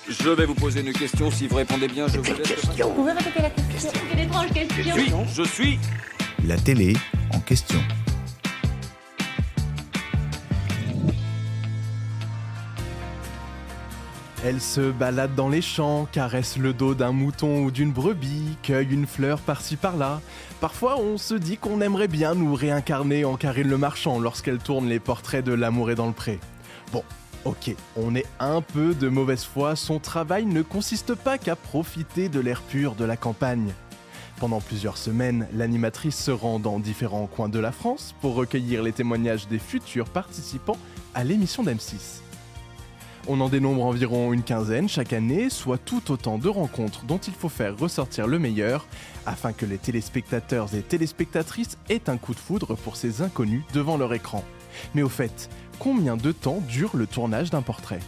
Je vais vous poser une question. Si vous répondez bien, je vous laisse. Vous pouvez répéter la question? Quelle étrange question. Je suis. La télé en question. Elle se balade dans les champs, caresse le dos d'un mouton ou d'une brebis, cueille une fleur par-ci par-là. Parfois, on se dit qu'on aimerait bien nous réincarner en Karine Le Marchand lorsqu'elle tourne les portraits de L'amour est dans le pré. Bon, ok, on est un peu de mauvaise foi, son travail ne consiste pas qu'à profiter de l'air pur de la campagne. Pendant plusieurs semaines, l'animatrice se rend dans différents coins de la France pour recueillir les témoignages des futurs participants à l'émission d'M6. On en dénombre environ une quinzaine chaque année, soit tout autant de rencontres dont il faut faire ressortir le meilleur, afin que les téléspectateurs et téléspectatrices aient un coup de foudre pour ces inconnus devant leur écran. Mais au fait, combien de temps dure le tournage d'un portrait ?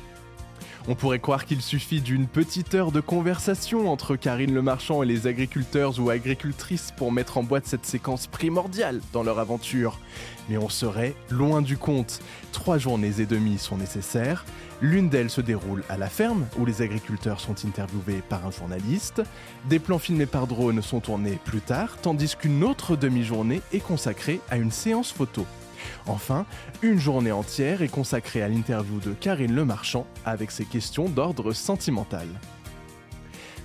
On pourrait croire qu'il suffit d'une petite heure de conversation entre Karine Le Marchand et les agriculteurs ou agricultrices pour mettre en boîte cette séquence primordiale dans leur aventure. Mais on serait loin du compte. 3 journées et demie sont nécessaires. L'une d'elles se déroule à la ferme, où les agriculteurs sont interviewés par un journaliste. Des plans filmés par drone sont tournés plus tard, tandis qu'une autre demi-journée est consacrée à une séance photo. Enfin, une journée entière est consacrée à l'interview de Karine Le Marchand avec ses questions d'ordre sentimental.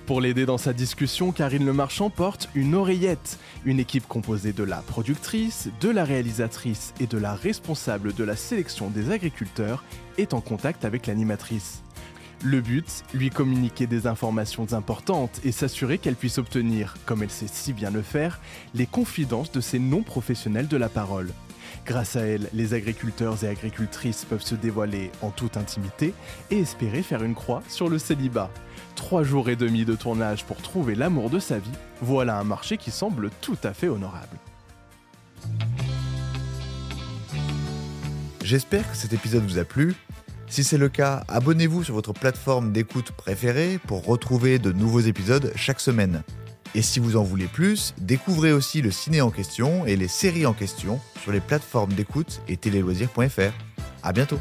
Pour l'aider dans sa discussion, Karine Le Marchand porte une oreillette, une équipe composée de la productrice, de la réalisatrice et de la responsable de la sélection des agriculteurs est en contact avec l'animatrice. Le but, lui communiquer des informations importantes et s'assurer qu'elle puisse obtenir, comme elle sait si bien le faire, les confidences de ces non-professionnels de la parole. Grâce à elle, les agriculteurs et agricultrices peuvent se dévoiler en toute intimité et espérer faire une croix sur le célibat. 3 jours et demi de tournage pour trouver l'amour de sa vie, voilà un marché qui semble tout à fait honorable. J'espère que cet épisode vous a plu. Si c'est le cas, abonnez-vous sur votre plateforme d'écoute préférée pour retrouver de nouveaux épisodes chaque semaine. Et si vous en voulez plus, découvrez aussi le ciné en question et les séries en question sur les plateformes d'écoute et téléloisirs.fr. À bientôt.